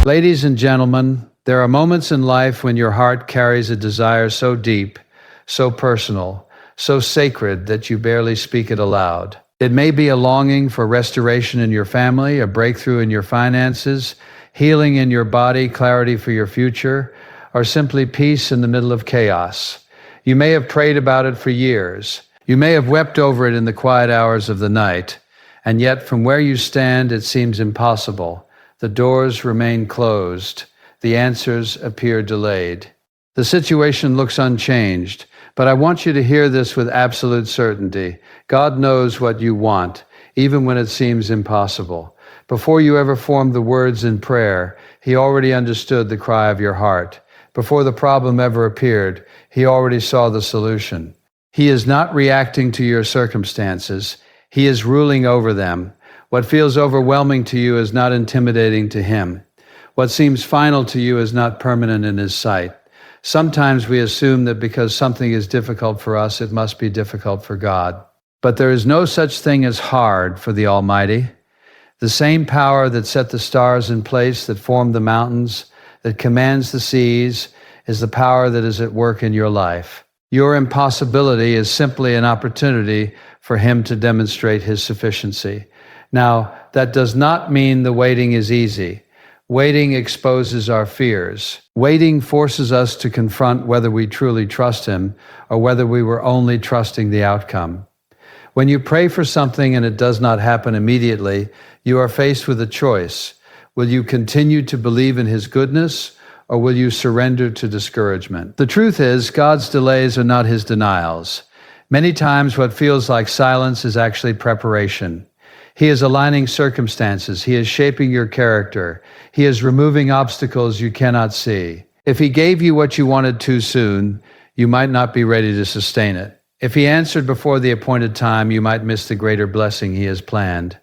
Ladies and gentlemen, there are moments in life when your heart carries a desire so deep, so personal, so sacred that you barely speak it aloud. It may be a longing for restoration in your family, a breakthrough in your finances, healing in your body, clarity for your future, or simply peace in the middle of chaos. You may have prayed about it for years. You may have wept over it in the quiet hours of the night, and yet from where you stand, it seems impossible. The doors remain closed. The answers appear delayed. The situation looks unchanged, but I want you to hear this with absolute certainty. God knows what you want, even when it seems impossible. Before you ever formed the words in prayer, He already understood the cry of your heart. Before the problem ever appeared, He already saw the solution. He is not reacting to your circumstances. He is ruling over them. What feels overwhelming to you is not intimidating to Him. What seems final to you is not permanent in His sight. Sometimes we assume that because something is difficult for us, it must be difficult for God. But there is no such thing as hard for the Almighty. The same power that set the stars in place, that formed the mountains, that commands the seas, is the power that is at work in your life. Your impossibility is simply an opportunity for Him to demonstrate His sufficiency. Now, that does not mean the waiting is easy. Waiting exposes our fears. Waiting forces us to confront whether we truly trust Him or whether we were only trusting the outcome. When you pray for something and it does not happen immediately, you are faced with a choice. Will you continue to believe in His goodness, or will you surrender to discouragement? The truth is, God's delays are not His denials. Many times what feels like silence is actually preparation. He is aligning circumstances. He is shaping your character. He is removing obstacles you cannot see. If He gave you what you wanted too soon, you might not be ready to sustain it. If He answered before the appointed time, you might miss the greater blessing He has planned.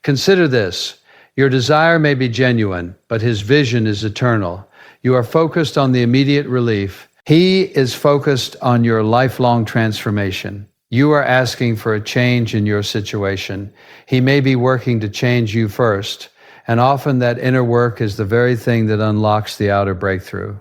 Consider this. Your desire may be genuine, but His vision is eternal. You are focused on the immediate relief. He is focused on your lifelong transformation. You are asking for a change in your situation. He may be working to change you first, and often that inner work is the very thing that unlocks the outer breakthrough.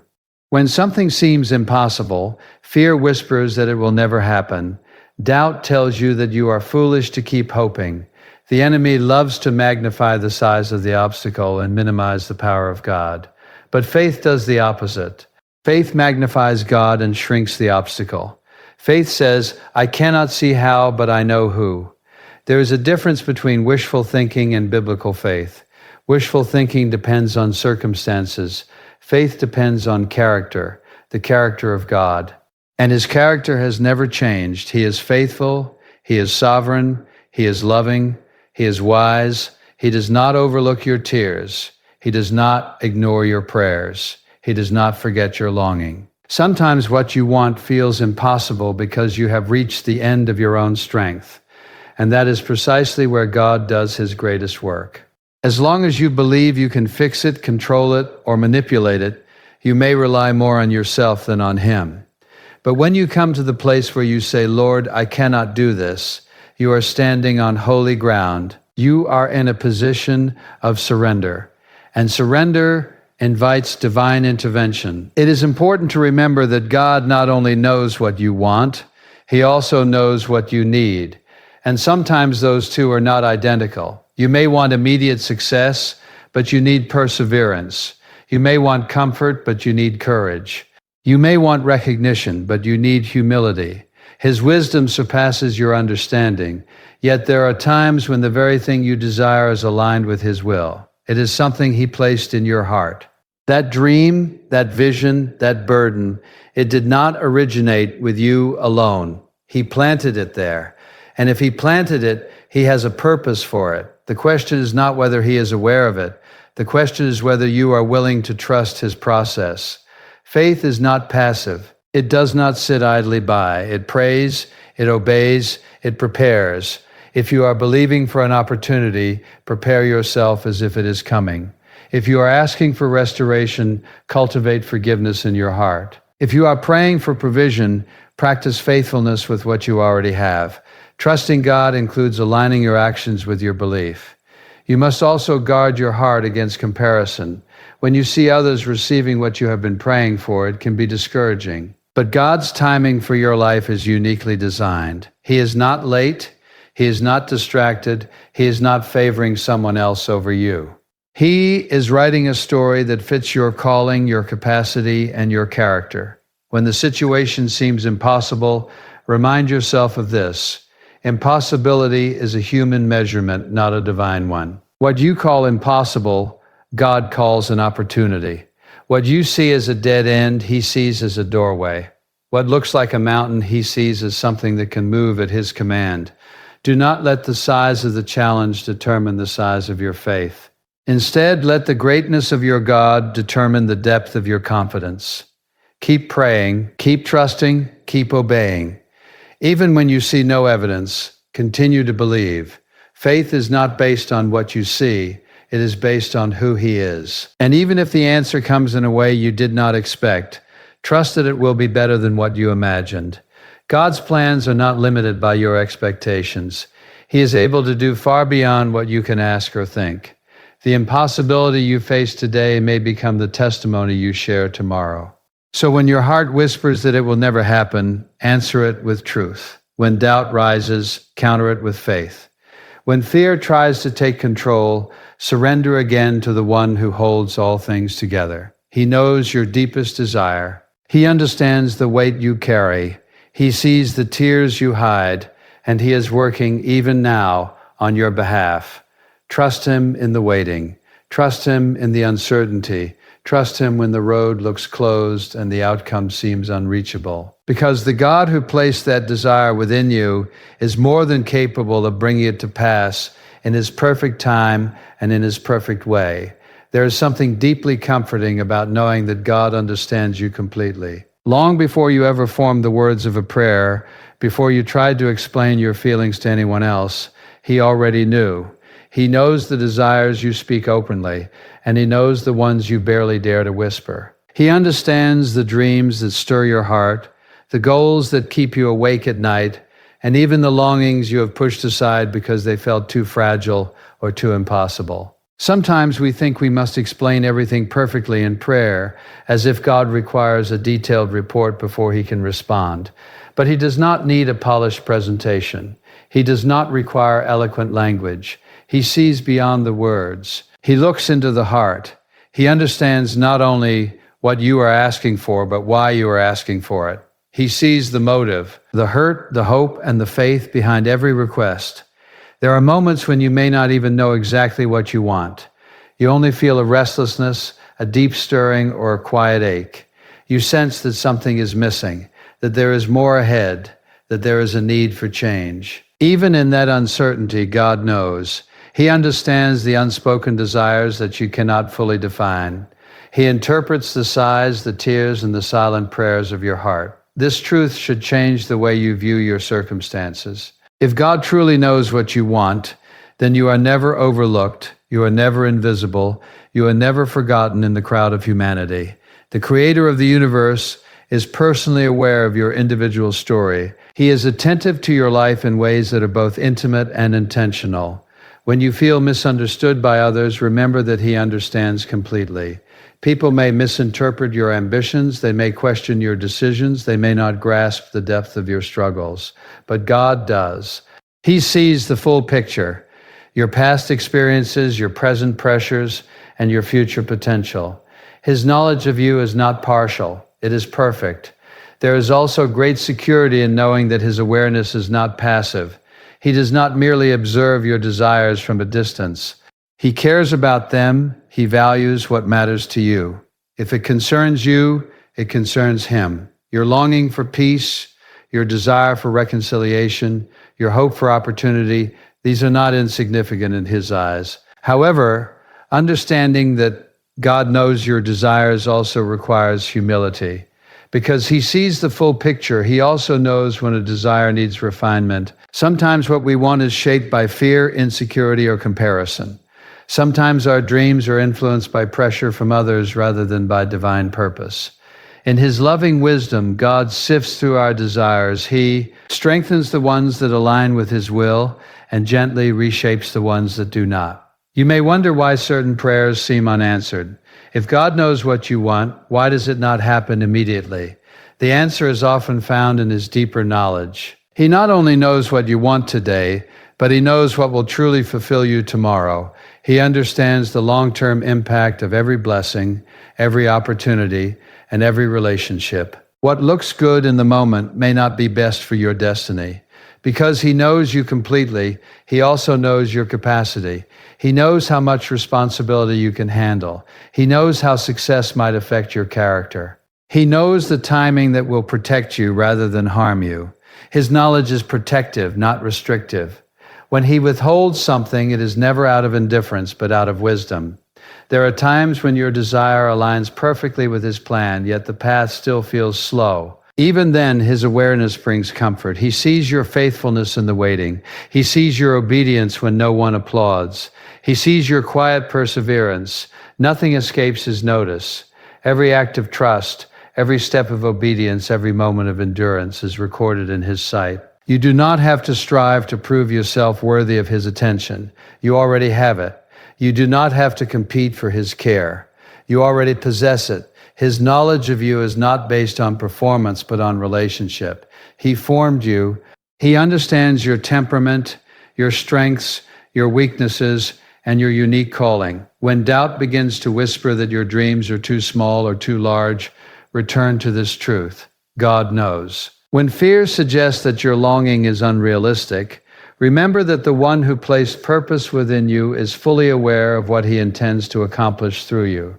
When something seems impossible, fear whispers that it will never happen. Doubt tells you that you are foolish to keep hoping. The enemy loves to magnify the size of the obstacle and minimize the power of God. But faith does the opposite. Faith magnifies God and shrinks the obstacle. Faith says, I cannot see how, but I know who. There is a difference between wishful thinking and biblical faith. Wishful thinking depends on circumstances. Faith depends on character, the character of God. And His character has never changed. He is faithful. He is sovereign. He is loving. He is wise. He does not overlook your tears. He does not ignore your prayers. He does not forget your longing. Sometimes what you want feels impossible because you have reached the end of your own strength. And that is precisely where God does His greatest work. As long as you believe you can fix it, control it, or manipulate it, you may rely more on yourself than on Him. But when you come to the place where you say, Lord, I cannot do this, you are standing on holy ground. You are in a position of surrender. And surrender invites divine intervention. It is important to remember that God not only knows what you want, He also knows what you need. And sometimes those two are not identical. You may want immediate success, but you need perseverance. You may want comfort, but you need courage. You may want recognition, but you need humility. His wisdom surpasses your understanding, yet there are times when the very thing you desire is aligned with His will. It is something He placed in your heart. That dream, that vision, that burden, it did not originate with you alone. He planted it there. And if He planted it, He has a purpose for it. The question is not whether He is aware of it. The question is whether you are willing to trust His process. Faith is not passive. It does not sit idly by. It prays, it obeys, it prepares. If you are believing for an opportunity, prepare yourself as if it is coming. If you are asking for restoration, cultivate forgiveness in your heart. If you are praying for provision, practice faithfulness with what you already have. Trusting God includes aligning your actions with your belief. You must also guard your heart against comparison. When you see others receiving what you have been praying for, it can be discouraging. But God's timing for your life is uniquely designed. He is not late. He is not distracted. He is not favoring someone else over you. He is writing a story that fits your calling, your capacity, and your character. When the situation seems impossible, remind yourself of this. Impossibility is a human measurement, not a divine one. What you call impossible, God calls an opportunity. What you see as a dead end, He sees as a doorway. What looks like a mountain, He sees as something that can move at His command. Do not let the size of the challenge determine the size of your faith. Instead, let the greatness of your God determine the depth of your confidence. Keep praying, keep trusting, keep obeying. Even when you see no evidence, continue to believe. Faith is not based on what you see, it is based on who He is. And even if the answer comes in a way you did not expect, trust that it will be better than what you imagined. God's plans are not limited by your expectations. He is able to do far beyond what you can ask or think. The impossibility you face today may become the testimony you share tomorrow. So when your heart whispers that it will never happen, answer it with truth. When doubt rises, counter it with faith. When fear tries to take control, surrender again to the one who holds all things together. He knows your deepest desire. He understands the weight you carry. He sees the tears you hide, and He is working even now on your behalf. Trust Him in the waiting. Trust Him in the uncertainty. Trust Him when the road looks closed and the outcome seems unreachable. Because the God who placed that desire within you is more than capable of bringing it to pass in His perfect time and in His perfect way. There is something deeply comforting about knowing that God understands you completely. Long before you ever formed the words of a prayer, before you tried to explain your feelings to anyone else, He already knew. He knows the desires you speak openly, and He knows the ones you barely dare to whisper. He understands the dreams that stir your heart, the goals that keep you awake at night, and even the longings you have pushed aside because they felt too fragile or too impossible. Sometimes we think we must explain everything perfectly in prayer, as if God requires a detailed report before He can respond. But He does not need a polished presentation. He does not require eloquent language. He sees beyond the words. He looks into the heart. He understands not only what you are asking for, but why you are asking for it. He sees the motive, the hurt, the hope, and the faith behind every request. There are moments when you may not even know exactly what you want. You only feel a restlessness, a deep stirring, or a quiet ache. You sense that something is missing, that there is more ahead, that there is a need for change. Even in that uncertainty, God knows. He understands the unspoken desires that you cannot fully define. He interprets the sighs, the tears, and the silent prayers of your heart. This truth should change the way you view your circumstances. If God truly knows what you want, then you are never overlooked, you are never invisible, you are never forgotten in the crowd of humanity. The Creator of the universe is personally aware of your individual story. He is attentive to your life in ways that are both intimate and intentional. When you feel misunderstood by others, remember that He understands completely. People may misinterpret your ambitions, they may question your decisions, they may not grasp the depth of your struggles, but God does. He sees the full picture, your past experiences, your present pressures, and your future potential. His knowledge of you is not partial, it is perfect. There is also great security in knowing that His awareness is not passive. He does not merely observe your desires from a distance. He cares about them. He values what matters to you. If it concerns you, it concerns Him. Your longing for peace, your desire for reconciliation, your hope for opportunity, these are not insignificant in His eyes. However, understanding that God knows your desires also requires humility. Because He sees the full picture, He also knows when a desire needs refinement. Sometimes what we want is shaped by fear, insecurity, or comparison. Sometimes our dreams are influenced by pressure from others rather than by divine purpose. In His loving wisdom, God sifts through our desires. He strengthens the ones that align with His will and gently reshapes the ones that do not. You may wonder why certain prayers seem unanswered. If God knows what you want, why does it not happen immediately? The answer is often found in His deeper knowledge. He not only knows what you want today, but He knows what will truly fulfill you tomorrow. He understands the long-term impact of every blessing, every opportunity, and every relationship. What looks good in the moment may not be best for your destiny. Because He knows you completely, He also knows your capacity. He knows how much responsibility you can handle. He knows how success might affect your character. He knows the timing that will protect you rather than harm you. His knowledge is protective, not restrictive. When He withholds something, it is never out of indifference, but out of wisdom. There are times when your desire aligns perfectly with His plan, yet the path still feels slow. Even then, His awareness brings comfort. He sees your faithfulness in the waiting. He sees your obedience when no one applauds. He sees your quiet perseverance. Nothing escapes His notice. Every act of trust, every step of obedience, every moment of endurance is recorded in His sight. You do not have to strive to prove yourself worthy of His attention. You already have it. You do not have to compete for His care. You already possess it. His knowledge of you is not based on performance, but on relationship. He formed you. He understands your temperament, your strengths, your weaknesses, and your unique calling. When doubt begins to whisper that your dreams are too small or too large, return to this truth. God knows. When fear suggests that your longing is unrealistic, remember that the one who placed purpose within you is fully aware of what He intends to accomplish through you.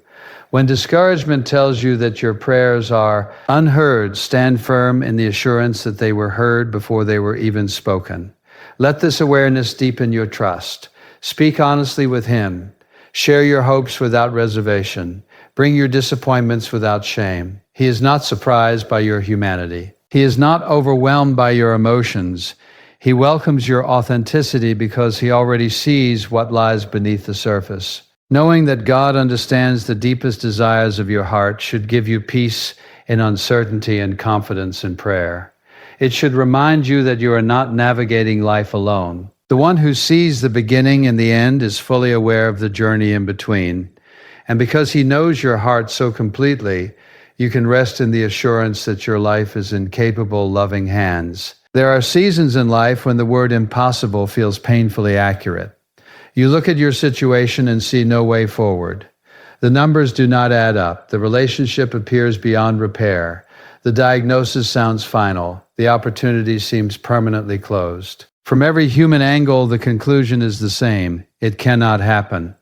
When discouragement tells you that your prayers are unheard, stand firm in the assurance that they were heard before they were even spoken. Let this awareness deepen your trust. Speak honestly with Him. Share your hopes without reservation. Bring your disappointments without shame. He is not surprised by your humanity. He is not overwhelmed by your emotions. He welcomes your authenticity because He already sees what lies beneath the surface. Knowing that God understands the deepest desires of your heart should give you peace in uncertainty and confidence in prayer. It should remind you that you are not navigating life alone. The one who sees the beginning and the end is fully aware of the journey in between. And because He knows your heart so completely, you can rest in the assurance that your life is in capable, loving hands. There are seasons in life when the word impossible feels painfully accurate. You look at your situation and see no way forward. The numbers do not add up. The relationship appears beyond repair. The diagnosis sounds final. The opportunity seems permanently closed. From every human angle, the conclusion is the same. It cannot happen.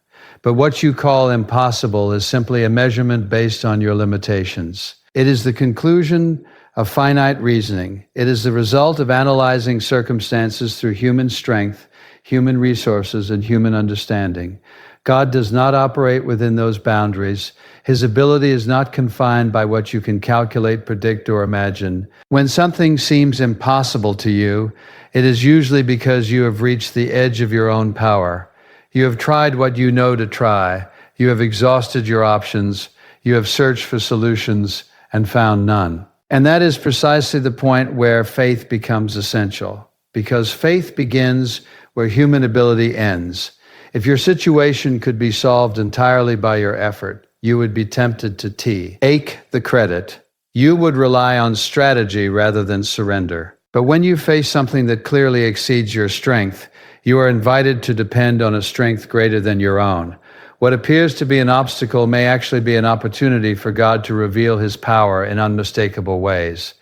But what you call impossible is simply a measurement based on your limitations. It is the conclusion of finite reasoning. It is the result of analyzing circumstances through human strength, human resources, and human understanding. God does not operate within those boundaries. His ability is not confined by what you can calculate, predict, or imagine. When something seems impossible to you, it is usually because you have reached the edge of your own power. You have tried what you know to try. You have exhausted your options. You have searched for solutions and found none. And that is precisely the point where faith becomes essential, because faith begins where human ability ends. If your situation could be solved entirely by your effort, you would be tempted to take the credit. You would rely on strategy rather than surrender. But when you face something that clearly exceeds your strength, you are invited to depend on a strength greater than your own. What appears to be an obstacle may actually be an opportunity for God to reveal His power in unmistakable ways.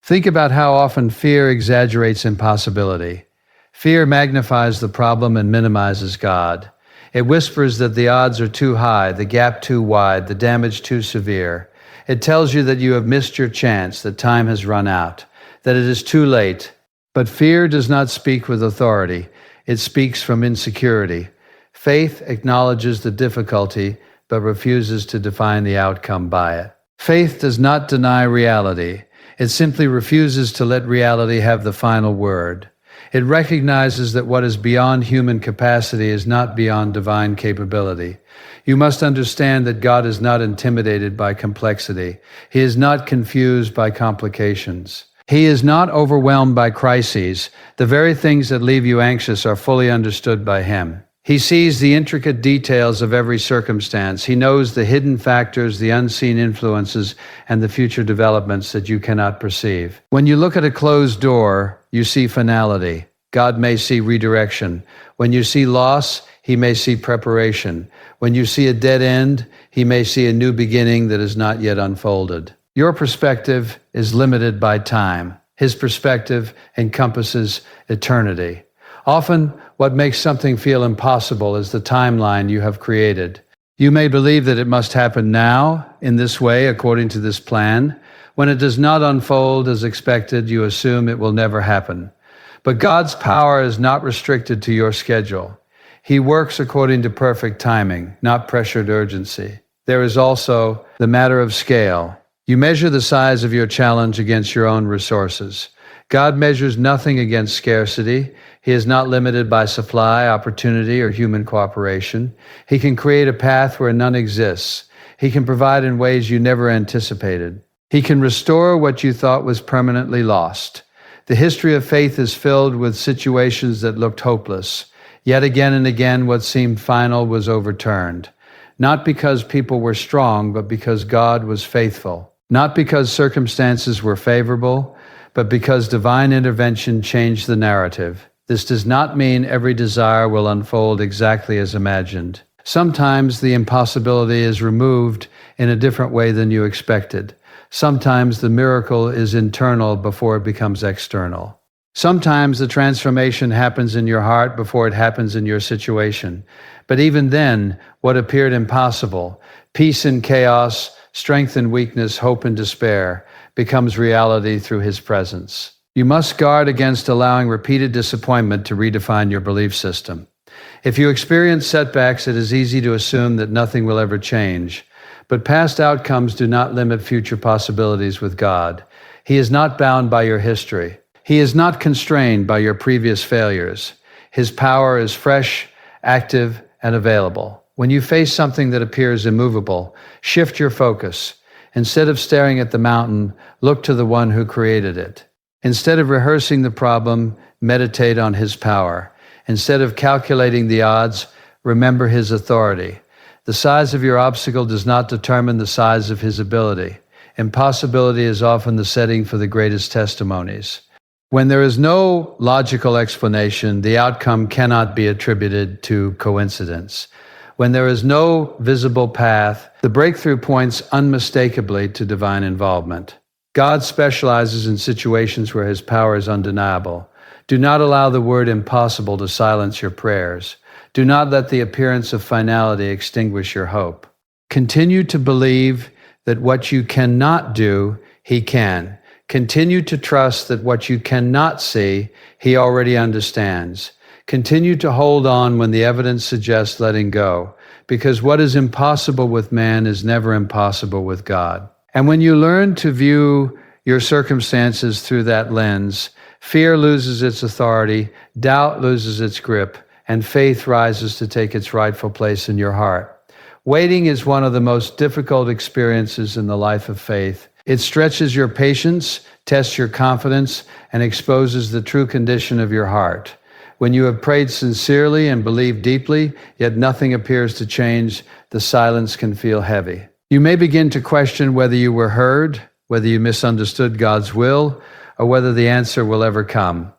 Think about how often fear exaggerates impossibility. Fear magnifies the problem and minimizes God. It whispers that the odds are too high, the gap too wide, the damage too severe. It tells you that you have missed your chance, that time has run out, that it is too late. But fear does not speak with authority. It speaks from insecurity. Faith acknowledges the difficulty, but refuses to define the outcome by it. Faith does not deny reality. It simply refuses to let reality have the final word. It recognizes that what is beyond human capacity is not beyond divine capability. You must understand that God is not intimidated by complexity. He is not confused by complications. He is not overwhelmed by crises. The very things that leave you anxious are fully understood by Him. He sees the intricate details of every circumstance. He knows the hidden factors, the unseen influences, and the future developments that you cannot perceive. When you look at a closed door, you see finality. God may see redirection. When you see loss, He may see preparation. When you see a dead end, He may see a new beginning that is not yet unfolded. Your perspective is limited by time. His perspective encompasses eternity. Often, what makes something feel impossible is the timeline you have created. You may believe that it must happen now, in this way, according to this plan. When it does not unfold as expected, you assume it will never happen. But God's power is not restricted to your schedule. He works according to perfect timing, not pressured urgency. There is also the matter of scale. You measure the size of your challenge against your own resources. God measures nothing against scarcity. He is not limited by supply, opportunity, or human cooperation. He can create a path where none exists. He can provide in ways you never anticipated. He can restore what you thought was permanently lost. The history of faith is filled with situations that looked hopeless. Yet again and again, what seemed final was overturned. Not because people were strong, but because God was faithful. Not because circumstances were favorable, but because divine intervention changed the narrative. This does not mean every desire will unfold exactly as imagined. Sometimes the impossibility is removed in a different way than you expected. Sometimes the miracle is internal before it becomes external. Sometimes the transformation happens in your heart before it happens in your situation. But even then, what appeared impossible, peace and chaos, strength and weakness, hope and despair, becomes reality through His presence. You must guard against allowing repeated disappointment to redefine your belief system. If you experience setbacks, it is easy to assume that nothing will ever change. But past outcomes do not limit future possibilities with God. He is not bound by your history. He is not constrained by your previous failures. His power is fresh, active, and available. When you face something that appears immovable, shift your focus. Instead of staring at the mountain, look to the one who created it. Instead of rehearsing the problem, meditate on His power. Instead of calculating the odds, remember His authority. The size of your obstacle does not determine the size of His ability. Impossibility is often the setting for the greatest testimonies. When there is no logical explanation, the outcome cannot be attributed to coincidence. When there is no visible path, the breakthrough points unmistakably to divine involvement. God specializes in situations where His power is undeniable. Do not allow the word impossible to silence your prayers. Do not let the appearance of finality extinguish your hope. Continue to believe that what you cannot do, He can. Continue to trust that what you cannot see, He already understands. Continue to hold on when the evidence suggests letting go, because what is impossible with man is never impossible with God. And when you learn to view your circumstances through that lens, fear loses its authority, doubt loses its grip, and faith rises to take its rightful place in your heart. Waiting is one of the most difficult experiences in the life of faith. It stretches your patience, tests your confidence, and exposes the true condition of your heart. When you have prayed sincerely and believed deeply, yet nothing appears to change, the silence can feel heavy. You may begin to question whether you were heard, whether you misunderstood God's will, or whether the answer will ever come.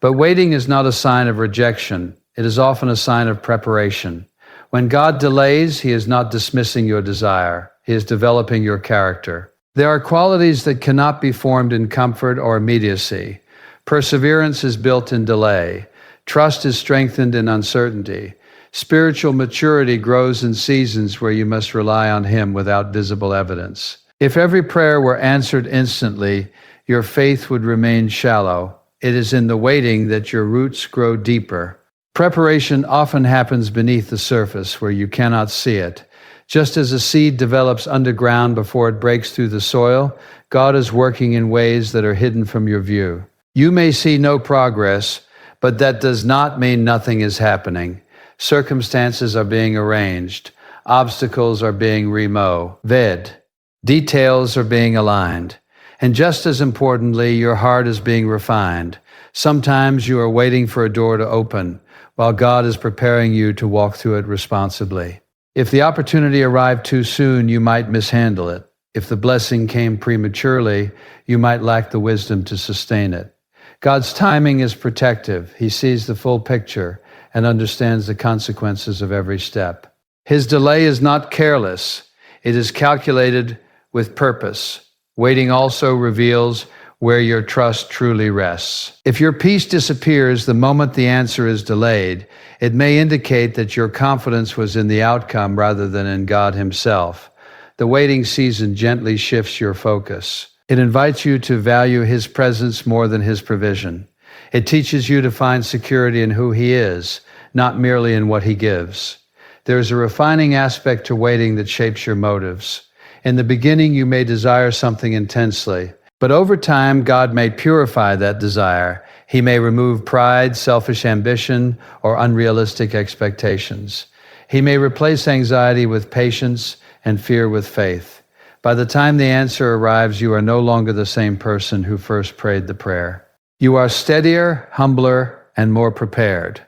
But waiting is not a sign of rejection. It is often a sign of preparation. When God delays, He is not dismissing your desire. He is developing your character. There are qualities that cannot be formed in comfort or immediacy. Perseverance is built in delay. Trust is strengthened in uncertainty. Spiritual maturity grows in seasons where you must rely on Him without visible evidence. If every prayer were answered instantly, your faith would remain shallow. It is in the waiting that your roots grow deeper. Preparation often happens beneath the surface where you cannot see it. Just as a seed develops underground before it breaks through the soil, God is working in ways that are hidden from your view. You may see no progress, but that does not mean nothing is happening. Circumstances are being arranged. Obstacles are being removed. Details are being aligned. And just as importantly, your heart is being refined. Sometimes you are waiting for a door to open, while God is preparing you to walk through it responsibly. If the opportunity arrived too soon, you might mishandle it. If the blessing came prematurely, you might lack the wisdom to sustain it. God's timing is protective. He sees the full picture and understands the consequences of every step. His delay is not careless. It is calculated with purpose. Waiting also reveals where your trust truly rests. If your peace disappears the moment the answer is delayed, it may indicate that your confidence was in the outcome rather than in God Himself. The waiting season gently shifts your focus. It invites you to value His presence more than His provision. It teaches you to find security in who He is, not merely in what He gives. There is a refining aspect to waiting that shapes your motives. In the beginning, you may desire something intensely, but over time, God may purify that desire. He may remove pride, selfish ambition, or unrealistic expectations. He may replace anxiety with patience and fear with faith. By the time the answer arrives, you are no longer the same person who first prayed the prayer. You are steadier, humbler, and more prepared.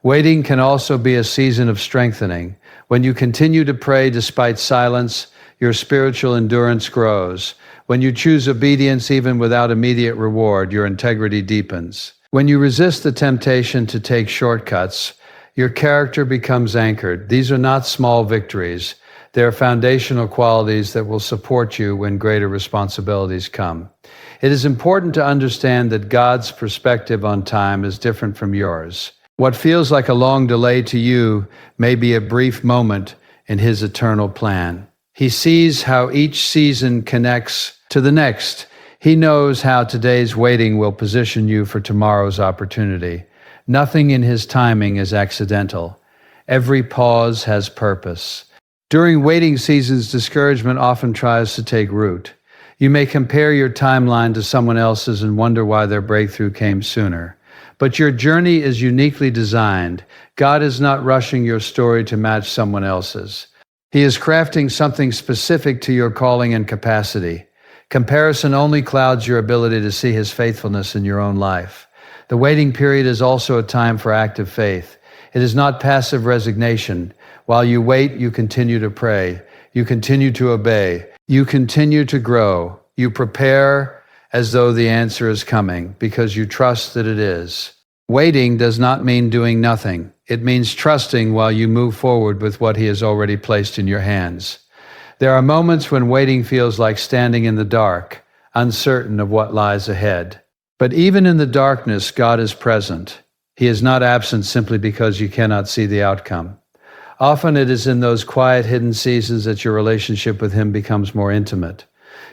Waiting can also be a season of strengthening. When you continue to pray despite silence, your spiritual endurance grows. When you choose obedience even without immediate reward, your integrity deepens. When you resist the temptation to take shortcuts, your character becomes anchored. These are not small victories. They are foundational qualities that will support you when greater responsibilities come. It is important to understand that God's perspective on time is different from yours. What feels like a long delay to you may be a brief moment in His eternal plan. He sees how each season connects to the next. He knows how today's waiting will position you for tomorrow's opportunity. Nothing in His timing is accidental. Every pause has purpose. During waiting seasons, discouragement often tries to take root. You may compare your timeline to someone else's and wonder why their breakthrough came sooner. But your journey is uniquely designed. God is not rushing your story to match someone else's. He is crafting something specific to your calling and capacity. Comparison only clouds your ability to see His faithfulness in your own life. The waiting period is also a time for active faith. It is not passive resignation. While you wait, you continue to pray. You continue to obey. You continue to grow. You prepare as though the answer is coming because you trust that it is. Waiting does not mean doing nothing. It means trusting while you move forward with what He has already placed in your hands. There are moments when waiting feels like standing in the dark, uncertain of what lies ahead. But even in the darkness, God is present. He is not absent simply because you cannot see the outcome. Often it is in those quiet, hidden seasons that your relationship with Him becomes more intimate.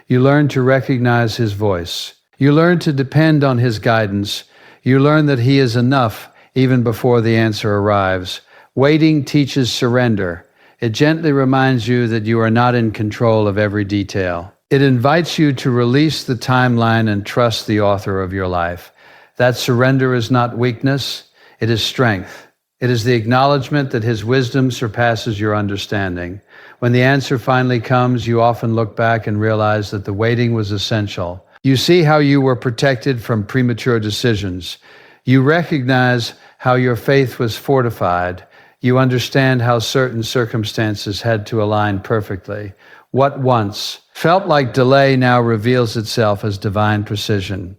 You learn to recognize His voice. You learn to depend on His guidance. You learn that He is enough even before the answer arrives. Waiting teaches surrender. It gently reminds you that you are not in control of every detail. It invites you to release the timeline and trust the author of your life. That surrender is not weakness, it is strength. It is the acknowledgement that His wisdom surpasses your understanding. When the answer finally comes, you often look back and realize that the waiting was essential. You see how you were protected from premature decisions. You recognize how your faith was fortified. You understand how certain circumstances had to align perfectly. What once felt like delay now reveals itself as divine precision.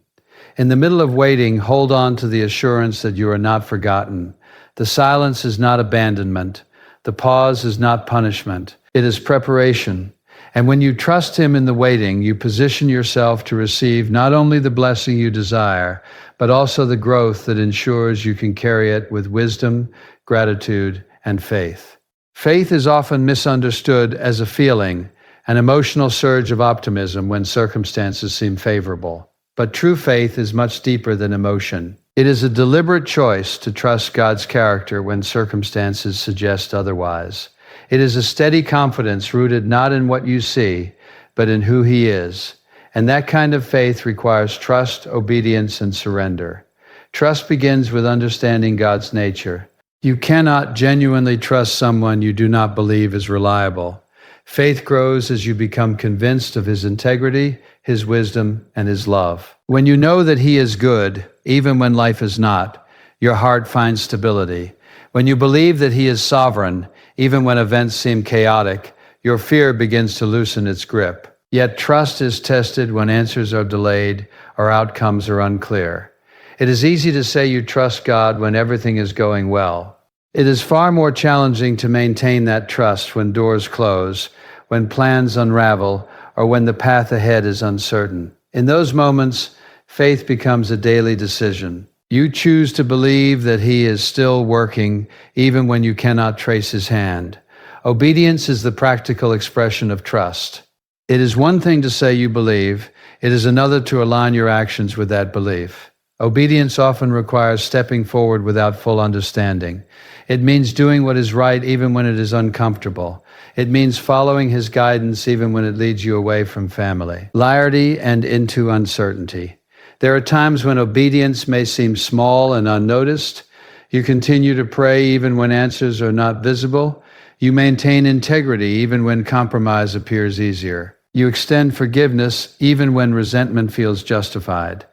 In the middle of waiting, hold on to the assurance that you are not forgotten. The silence is not abandonment. The pause is not punishment. It is preparation. And when you trust Him in the waiting, you position yourself to receive not only the blessing you desire, but also the growth that ensures you can carry it with wisdom, gratitude, and faith. Faith is often misunderstood as a feeling, an emotional surge of optimism when circumstances seem favorable. But true faith is much deeper than emotion. It is a deliberate choice to trust God's character when circumstances suggest otherwise. It is a steady confidence rooted not in what you see, but in who He is. And that kind of faith requires trust, obedience, and surrender. Trust begins with understanding God's nature. You cannot genuinely trust someone you do not believe is reliable. Faith grows as you become convinced of His integrity, His wisdom, and His love. When you know that He is good, even when life is not, your heart finds stability. When you believe that He is sovereign, even when events seem chaotic, your fear begins to loosen its grip. Yet trust is tested when answers are delayed or outcomes are unclear. It is easy to say you trust God when everything is going well. It is far more challenging to maintain that trust when doors close, when plans unravel, or when the path ahead is uncertain. In those moments, faith becomes a daily decision. You choose to believe that He is still working, even when you cannot trace His hand. Obedience is the practical expression of trust. It is one thing to say you believe, it is another to align your actions with that belief. Obedience often requires stepping forward without full understanding. It means doing what is right even when it is uncomfortable. It means following His guidance even when it leads you away from family, clarity, and into uncertainty. There are times when obedience may seem small and unnoticed. You continue to pray even when answers are not visible. You maintain integrity even when compromise appears easier. You extend forgiveness even when resentment feels justified.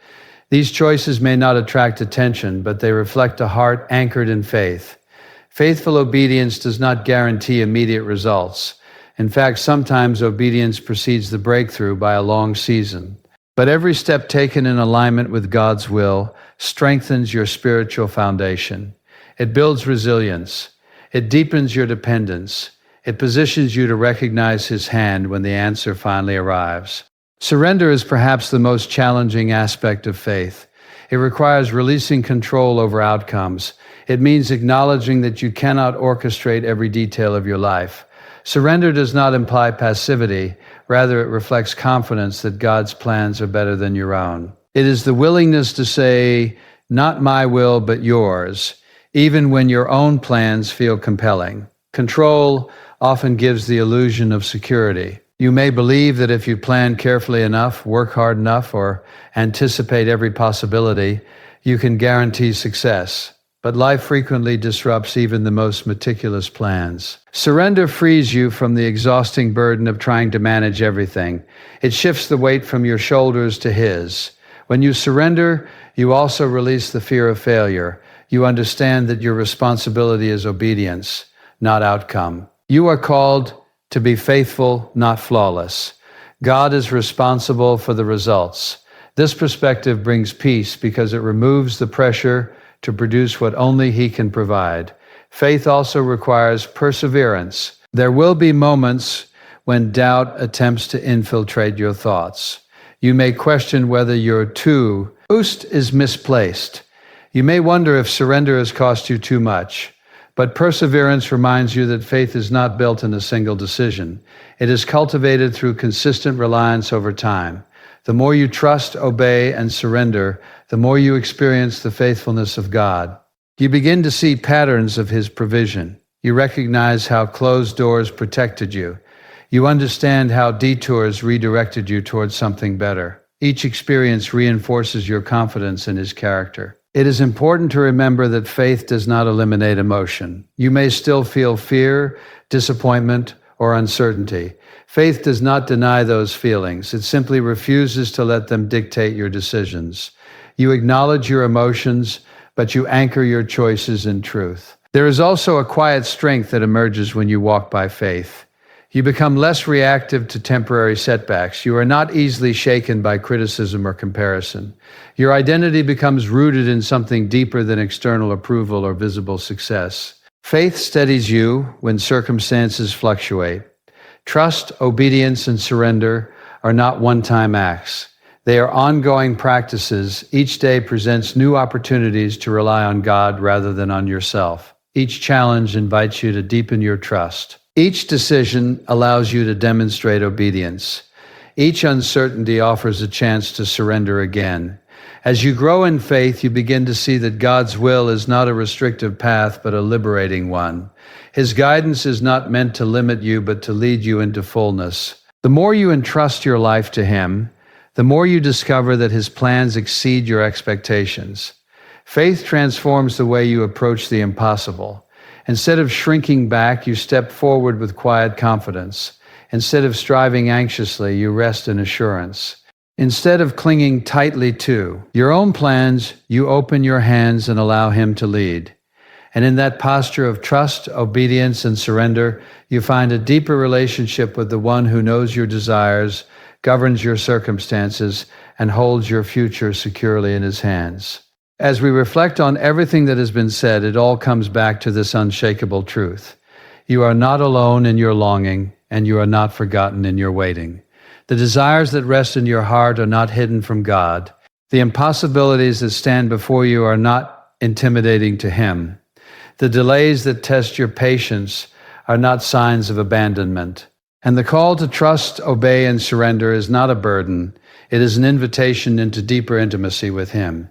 These choices may not attract attention, but they reflect a heart anchored in faith. Faithful obedience does not guarantee immediate results. In fact, sometimes obedience precedes the breakthrough by a long season. But every step taken in alignment with God's will strengthens your spiritual foundation. It builds resilience. It deepens your dependence. It positions you to recognize His hand when the answer finally arrives. Surrender is perhaps the most challenging aspect of faith. It requires releasing control over outcomes. It means acknowledging that you cannot orchestrate every detail of your life. Surrender does not imply passivity. Rather, it reflects confidence that God's plans are better than your own. It is the willingness to say, "Not my will, but yours," even when your own plans feel compelling. Control often gives the illusion of security. You may believe that if you plan carefully enough, work hard enough, or anticipate every possibility, you can guarantee success. But life frequently disrupts even the most meticulous plans. Surrender frees you from the exhausting burden of trying to manage everything. It shifts the weight from your shoulders to His. When you surrender, you also release the fear of failure. You understand that your responsibility is obedience, not outcome. You are called to be faithful, not flawless. God is responsible for the results. This perspective brings peace because it removes the pressure to produce what only He can provide. Faith also requires perseverance. There will be moments when doubt attempts to infiltrate your thoughts. You may question whether your boost is misplaced. You may wonder if surrender has cost you too much. But perseverance reminds you that faith is not built in a single decision. It is cultivated through consistent reliance over time. The more you trust, obey, and surrender, the more you experience the faithfulness of God. You begin to see patterns of His provision. You recognize how closed doors protected you. You understand how detours redirected you towards something better. Each experience reinforces your confidence in His character. It is important to remember that faith does not eliminate emotion. You may still feel fear, disappointment, or uncertainty. Faith does not deny those feelings. It simply refuses to let them dictate your decisions. You acknowledge your emotions, but you anchor your choices in truth. There is also a quiet strength that emerges when you walk by faith. You become less reactive to temporary setbacks. You are not easily shaken by criticism or comparison. Your identity becomes rooted in something deeper than external approval or visible success. Faith steadies you when circumstances fluctuate. Trust, obedience, and surrender are not one-time acts. They are ongoing practices. Each day presents new opportunities to rely on God rather than on yourself. Each challenge invites you to deepen your trust. Each decision allows you to demonstrate obedience. Each uncertainty offers a chance to surrender again. As you grow in faith, you begin to see that God's will is not a restrictive path, but a liberating one. His guidance is not meant to limit you, but to lead you into fullness. The more you entrust your life to Him, the more you discover that His plans exceed your expectations. Faith transforms the way you approach the impossible. Instead of shrinking back, you step forward with quiet confidence. Instead of striving anxiously, you rest in assurance. Instead of clinging tightly to your own plans, you open your hands and allow Him to lead. And in that posture of trust, obedience, and surrender, you find a deeper relationship with the one who knows your desires, governs your circumstances, and holds your future securely in His hands. As we reflect on everything that has been said, it all comes back to this unshakable truth. You are not alone in your longing, and you are not forgotten in your waiting. The desires that rest in your heart are not hidden from God. The impossibilities that stand before you are not intimidating to Him. The delays that test your patience are not signs of abandonment. And the call to trust, obey, and surrender is not a burden. It is an invitation into deeper intimacy with Him.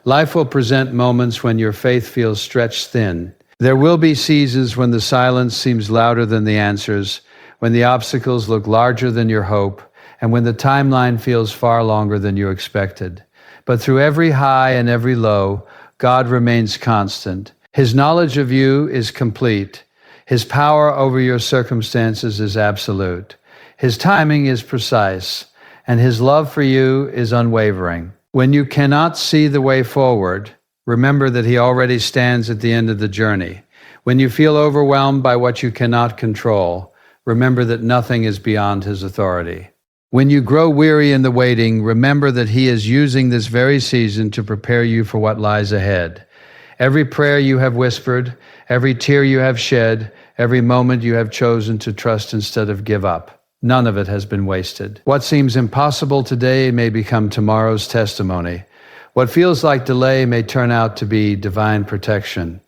Life will present moments when your faith feels stretched thin. There will be seasons when the silence seems louder than the answers, when the obstacles look larger than your hope, and when the timeline feels far longer than you expected. But through every high and every low, God remains constant. His knowledge of you is complete. His power over your circumstances is absolute. His timing is precise, and His love for you is unwavering. When you cannot see the way forward, remember that He already stands at the end of the journey. When you feel overwhelmed by what you cannot control, remember that nothing is beyond His authority. When you grow weary in the waiting, remember that He is using this very season to prepare you for what lies ahead. Every prayer you have whispered, every tear you have shed, every moment you have chosen to trust instead of give up, none of it has been wasted. What seems impossible today may become tomorrow's testimony. What feels like delay may turn out to be divine protection.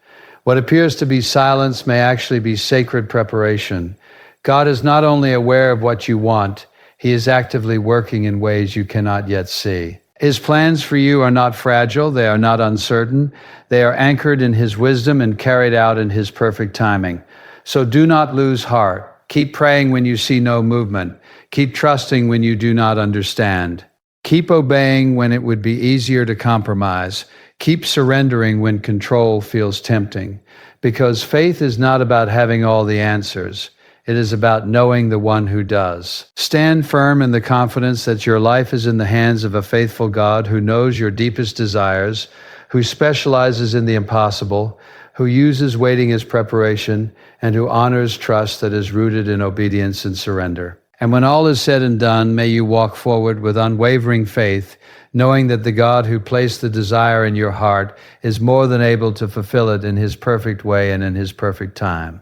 What appears to be silence may actually be sacred preparation. God is not only aware of what you want, He is actively working in ways you cannot yet see. His plans for you are not fragile, they are not uncertain, they are anchored in His wisdom and carried out in His perfect timing. So do not lose heart. Keep praying when you see no movement. Keep trusting when you do not understand. Keep obeying when it would be easier to compromise. Keep surrendering when control feels tempting. Because faith is not about having all the answers. It is about knowing the one who does. Stand firm in the confidence that your life is in the hands of a faithful God who knows your deepest desires, who specializes in the impossible, who uses waiting as preparation, and who honors trust that is rooted in obedience and surrender. And when all is said and done, may you walk forward with unwavering faith, knowing that the God who placed the desire in your heart is more than able to fulfill it in His perfect way and in His perfect time.